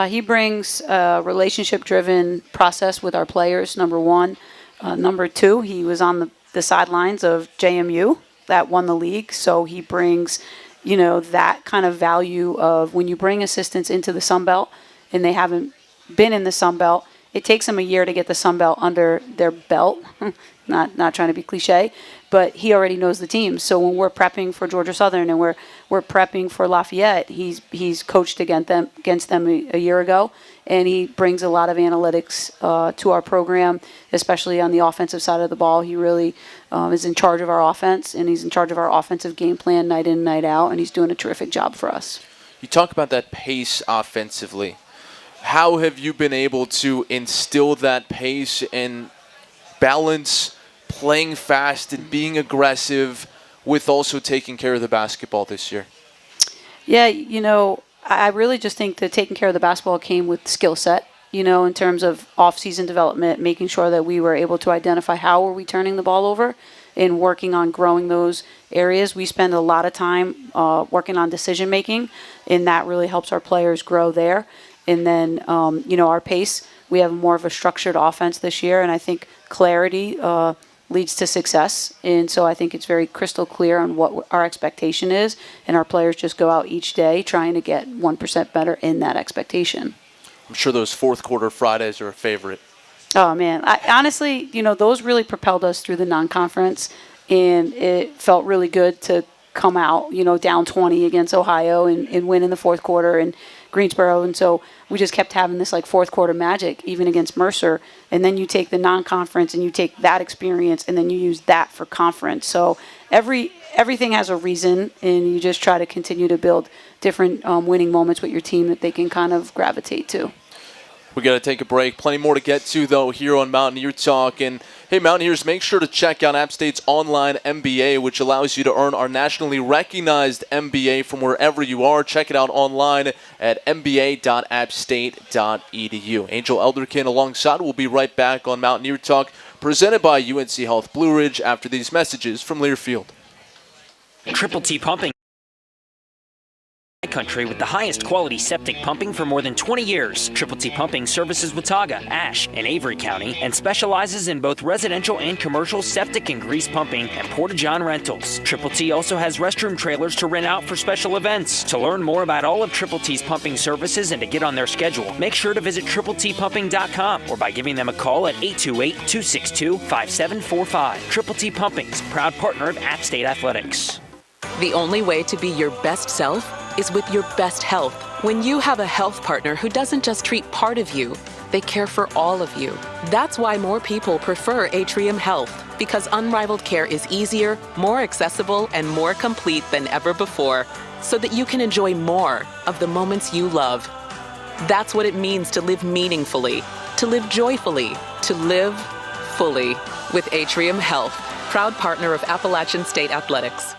He brings a relationship-driven process with our players, number one. Number two, he was on the sidelines of JMU that won the league, so he brings, you know, that kind of value of when you bring assistants into the Sun Belt and they haven't been in the Sun Belt, it takes them a year to get the Sun Belt under their belt. Not trying to be cliche, but he already knows the teams. So when we're prepping for Georgia Southern and we're prepping for Lafayette, he's coached against them a year ago, and he brings a lot of analytics to our program, especially on the offensive side of the ball. He really is in charge of our offense, and he's in charge of our offensive game plan night in, night out, and he's doing a terrific job for us. You talk about that pace offensively. How have you been able to instill that pace and balance playing fast and being aggressive with also taking care of the basketball this year? Yeah, I really just think that taking care of the basketball came with skill set, in terms of off-season development, making sure that we were able to identify how are we turning the ball over and working on growing those areas. We spend a lot of time working on decision-making, and that really helps our players grow there. And then, our pace, we have more of a structured offense this year, and I think clarity leads to success. And so I think it's very crystal clear on what our expectation is, and our players just go out each day trying to get 1% better in that expectation. I'm sure those fourth quarter Fridays are a favorite. Oh, man. Honestly, those really propelled us through the non-conference, and it felt really good to come out, down 20 against Ohio and win in the fourth quarter in Greensboro. And so we just kept having this fourth quarter magic, even against Mercer. And then you take the non-conference and you take that experience and then you use that for conference. So everything has a reason, and you just try to continue to build different winning moments with your team that they can kind of gravitate to. We got to take a break. Plenty more to get to, though, here on Mountaineer Talk. And, hey, Mountaineers, make sure to check out App State's online MBA, which allows you to earn our nationally recognized MBA from wherever you are. Check it out online at mba.appstate.edu. Angel Elderkin alongside. We'll be right back on Mountaineer Talk, presented by UNC Health Blue Ridge after these messages from Learfield. Triple T Pumping. Country with the highest quality septic pumping for more than 20 years. Triple T Pumping services Watauga, Ashe, and Avery County and specializes in both residential and commercial septic and grease pumping and Porta-John rentals. Triple T also has restroom trailers to rent out for special events. To learn more about all of Triple T's pumping services and to get on their schedule, make sure to visit TripleTpumping.com or by giving them a call at 828-262-5745. Triple T Pumping's proud partner of App State Athletics. The only way to be your best self is with your best health. When you have a health partner who doesn't just treat part of you, they care for all of you. That's why more people prefer Atrium Health, because unrivaled care is easier, more accessible, and more complete than ever before, so that you can enjoy more of the moments you love. That's what it means to live meaningfully, to live joyfully, to live fully with Atrium Health, proud partner of Appalachian State Athletics.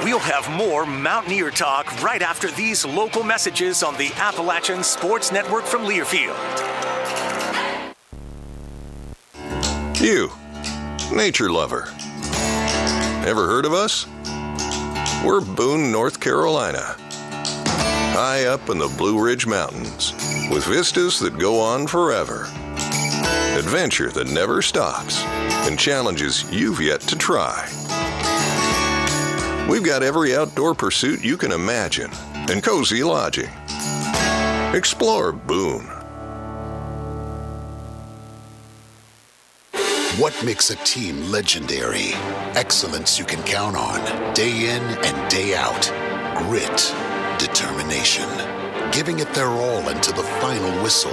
We'll have more Mountaineer Talk right after these local messages on the Appalachian Sports Network from Learfield. You, nature lover. Ever heard of us? We're Boone, North Carolina. High up in the Blue Ridge Mountains, with vistas that go on forever. Adventure that never stops, and challenges you've yet to try. We've got every outdoor pursuit you can imagine, and cozy lodging. Explore Boone. What makes a team legendary? Excellence you can count on, day in and day out. Grit, determination, giving it their all until the final whistle.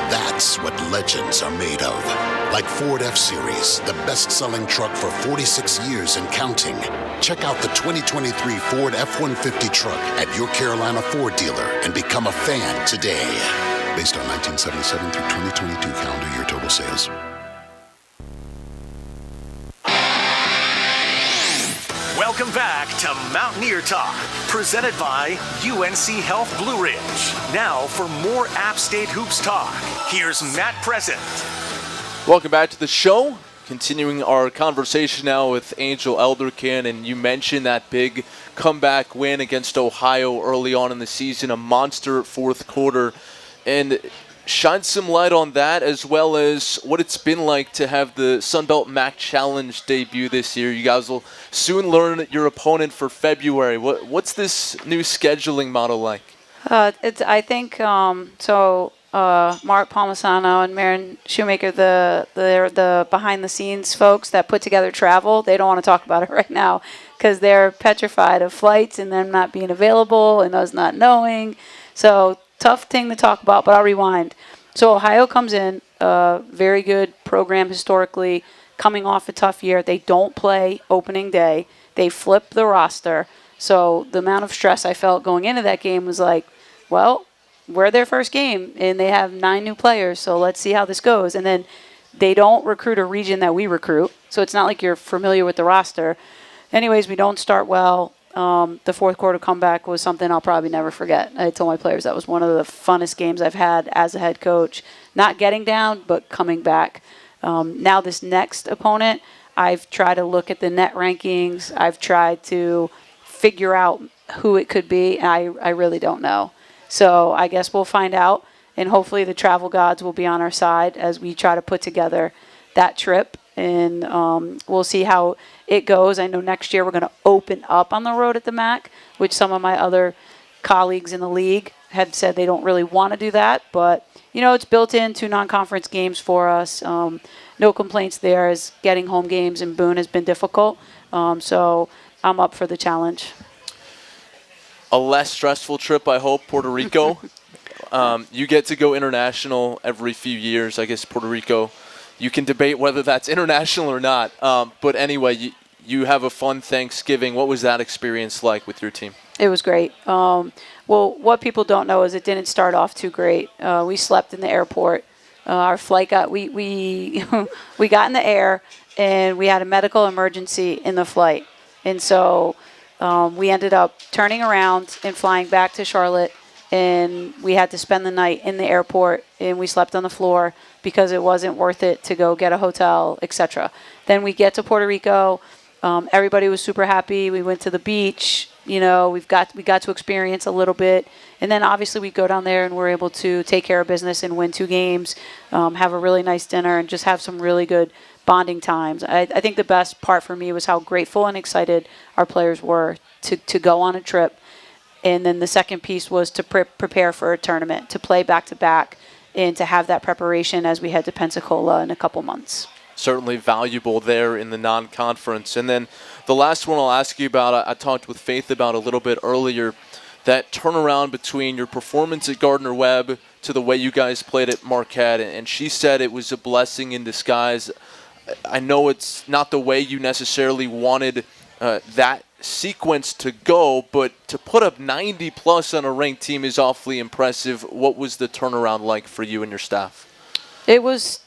That's what legends are made of. Like Ford F-Series, the best-selling truck for 46 years and counting. Check out the 2023 Ford F-150 truck at your Carolina Ford dealer and become a fan today. Based on 1977 through 2022 calendar year total sales. Welcome back to Mountaineer Talk, presented by UNC Health Blue Ridge. Now for more App State Hoops talk, here's Matt Present. Welcome back to the show. Continuing our conversation now with Angel Elderkin, and you mentioned that big comeback win against Ohio early on in the season, a monster fourth quarter, and shine some light on that as well as what it's been like to have the Sunbelt MAC Challenge debut this year. You guys will soon learn your opponent for February. What's this new scheduling model like? I think so. Mark Palmisano and Marin Shoemaker, the behind-the-scenes folks that put together travel, they don't want to talk about it right now because they're petrified of flights and them not being available and us not knowing. So tough thing to talk about, but I'll rewind. So Ohio comes in, very good program historically, coming off a tough year. They don't play opening day. They flip the roster. So the amount of stress I felt going into that game was like, well, we're their first game, and they have 9 new players, so let's see how this goes. And then they don't recruit a region that we recruit, so it's not like you're familiar with the roster. Anyways, we don't start well. The fourth quarter comeback was something I'll probably never forget. I told my players that was one of the funnest games I've had as a head coach. Not getting down, but coming back. Now this next opponent, I've tried to look at the net rankings. I've tried to figure out who it could be, and I really don't know. So I guess we'll find out, and hopefully the travel gods will be on our side as we try to put together that trip, and we'll see how it goes. I know next year we're going to open up on the road at the MAC, which some of my other colleagues in the league had said they don't really want to do that, but it's built into non-conference games for us. No complaints there, as getting home games in Boone has been difficult, so I'm up for the challenge. A less stressful trip, I hope, Puerto Rico. You get to go international every few years. I guess Puerto Rico, you can debate whether that's international or not. But anyway, you have a fun Thanksgiving. What was that experience like with your team? It was great. Well, what people don't know is it didn't start off too great. We slept in the airport. Our flight we we got in the air, and we had a medical emergency in the flight. And so we ended up turning around and flying back to Charlotte, and we had to spend the night in the airport, and we slept on the floor because it wasn't worth it to go get a hotel, etc. Then we get to Puerto Rico. Everybody was super happy. We went to the beach. We got to experience a little bit, and then obviously we go down there and we're able to take care of business and win 2 games, have a really nice dinner, and just have some really good bonding times. I think the best part for me was how grateful and excited our players were to go on a trip. And then the second piece was to prepare for a tournament, to play back-to-back, and to have that preparation as we head to Pensacola in a couple months. Certainly valuable there in the non-conference. And then the last one I'll ask you about, I talked with Faith about a little bit earlier, that turnaround between your performance at Gardner-Webb to the way you guys played at Marquette. And she said it was a blessing in disguise. I know it's not the way you necessarily wanted that sequence to go, but to put up 90-plus on a ranked team is awfully impressive. What was the turnaround like for you and your staff? It was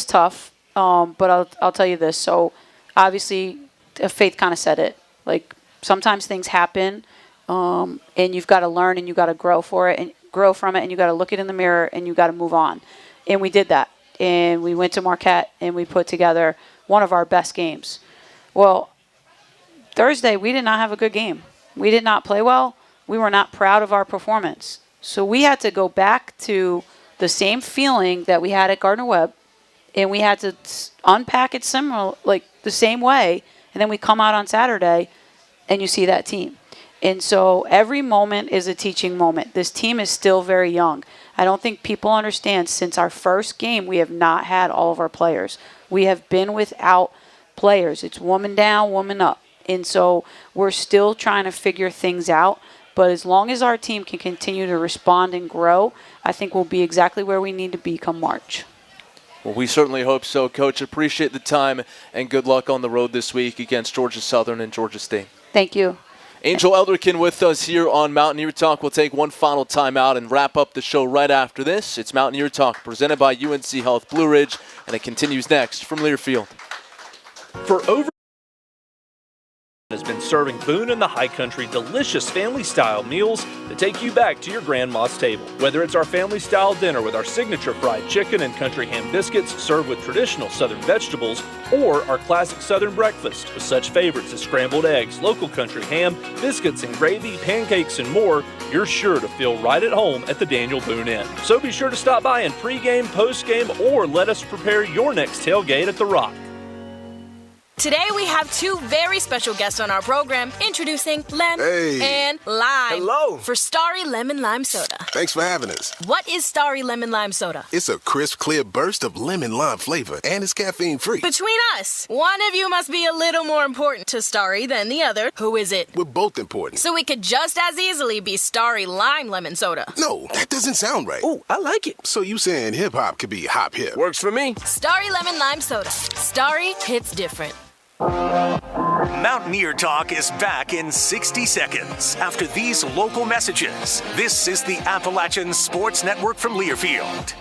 tough, but I'll tell you this. So obviously, Faith kind of said it. Like, sometimes things happen, and you've got to learn and you've got to grow from it, and you've got to look it in the mirror and you've got to move on. And we did that. And we went to Marquette, and we put together one of our best games. Well, Thursday, we did not have a good game. We did not play well. We were not proud of our performance. So we had to go back to the same feeling that we had at Gardner-Webb, and we had to unpack it similar, like the same way, and then we come out on Saturday, and you see that team. And so every moment is a teaching moment. This team is still very young. I don't think people understand, since our first game, we have not had all of our players. We have been without players. It's woman down, woman up. And so we're still trying to figure things out. But as long as our team can continue to respond and grow, I think we'll be exactly where we need to be come March. Well, we certainly hope so, Coach. Appreciate the time, and good luck on the road this week against Georgia Southern and Georgia State. Thank you. Angel Elderkin with us here on Mountaineer Talk. We'll take one final timeout and wrap up the show right after this. It's Mountaineer Talk presented by UNC Health Blue Ridge, and it continues next from Learfield. For over has been serving Boone and the High Country delicious family-style meals that take you back to your grandma's table. Whether it's our family-style dinner with our signature fried chicken and country ham biscuits served with traditional Southern vegetables, or our classic Southern breakfast with such favorites as scrambled eggs, local country ham, biscuits and gravy, pancakes, and more, you're sure to feel right at home at the Daniel Boone Inn. So be sure to stop by in pregame, postgame, or let us prepare your next tailgate at The Rock. Today we have two very special guests on our program, introducing Lem and Lime. Hello. For Starry Lemon Lime Soda. Thanks for having us. What is Starry Lemon Lime Soda? It's a crisp, clear burst of lemon lime flavor, and it's caffeine-free. Between us, one of you must be a little more important to Starry than the other. Who is it? We're both important. So we could just as easily be Starry Lime Lemon Soda. No, that doesn't sound right. Oh, I like it. So you saying hip-hop could be hop-hip? Works for me. Starry Lemon Lime Soda. Starry hits different. Mountaineer Talk is back in 60 seconds after these local messages. This is the Appalachian Sports Network from Learfield.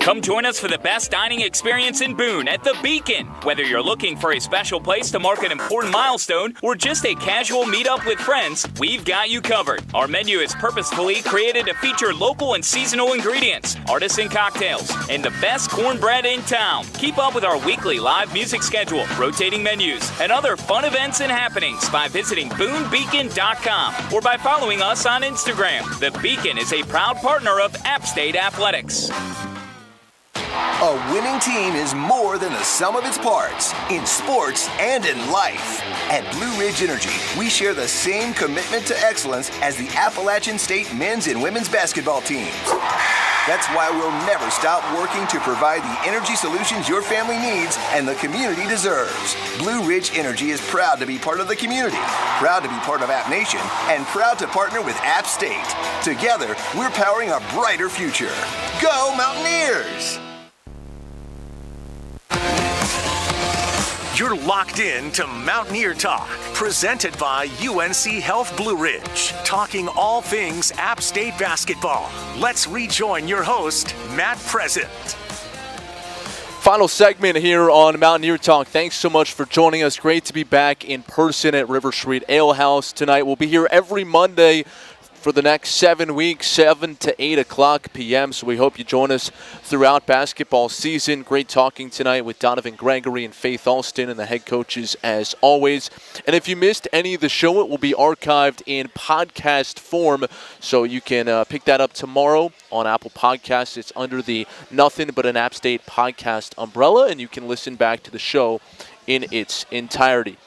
Come join us for the best dining experience in Boone at The Beacon. Whether you're looking for a special place to mark an important milestone or just a casual meetup with friends, we've got you covered. Our menu is purposefully created to feature local and seasonal ingredients, artisan cocktails, and the best cornbread in town. Keep up with our weekly live music schedule, rotating menus, and other fun events and happenings by visiting BooneBeacon.com or by following us on Instagram. The Beacon is a proud partner of App State Athletics. A winning team is more than the sum of its parts, in sports and in life. At Blue Ridge Energy, we share the same commitment to excellence as the Appalachian State men's and women's basketball teams. That's why we'll never stop working to provide the energy solutions your family needs and the community deserves. Blue Ridge Energy is proud to be part of the community, proud to be part of App Nation, and proud to partner with App State. Together, we're powering a brighter future. Go Mountaineers! You're locked in to Mountaineer Talk, presented by UNC Health Blue Ridge, talking all things App State basketball. Let's rejoin your host, Matt Present. Final segment here on Mountaineer Talk. Thanks so much for joining us. Great to be back in person at River Street Ale House tonight. We'll be here every Monday for the next 7 weeks, 7 to 8 o'clock p.m. So we hope you join us throughout basketball season. Great talking tonight with Donovan, Gregory, and Faith Alston and the head coaches as always. And if you missed any of the show, it will be archived in podcast form. So you can pick that up tomorrow on Apple Podcasts. It's under the Nothing But an App State podcast umbrella, and you can listen back to the show in its entirety.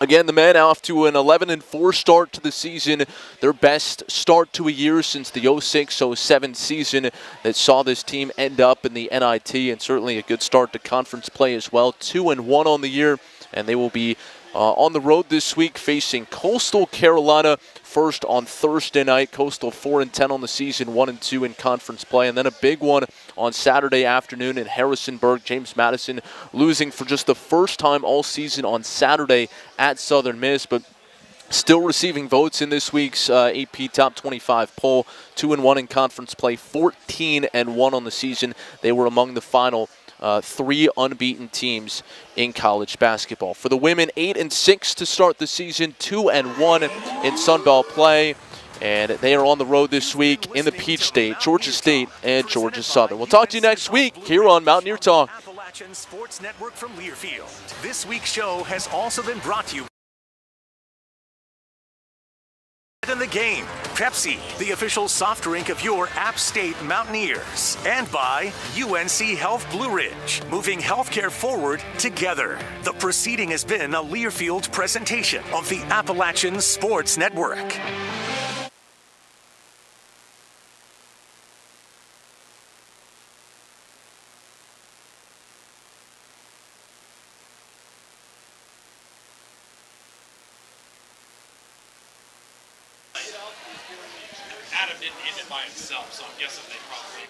Again, the men off to an 11-4 start to the season, their best start to a year since the 06-07 season that saw this team end up in the NIT, and certainly a good start to conference play as well. 2-1 on the year, and they will be on the road this week facing Coastal Carolina first on Thursday night. Coastal 4-10 on the season, 1-2 in conference play, and then a big one on Saturday afternoon in Harrisonburg. James Madison losing for just the first time all season on Saturday at Southern Miss, but still receiving votes in this week's AP Top 25 poll. 2-1 in conference play, 14-1 on the season. They were among the final 3 unbeaten teams in college basketball. For the women, 8-6 to start the season, 2-1 in Sun Belt play. And they are on the road this week in the Peach State, Georgia State, and Georgia Southern. We'll talk to you next week here on Mountaineer Talk. Appalachian Sports Network from Learfield. This week's show has also been brought to you in the game, Pepsi, the official soft drink of your App State Mountaineers, and by UNC Health Blue Ridge, moving healthcare forward together. The proceeding has been a Learfield presentation of the Appalachian Sports Network. Adam didn't end it by himself, so I'm guessing they probably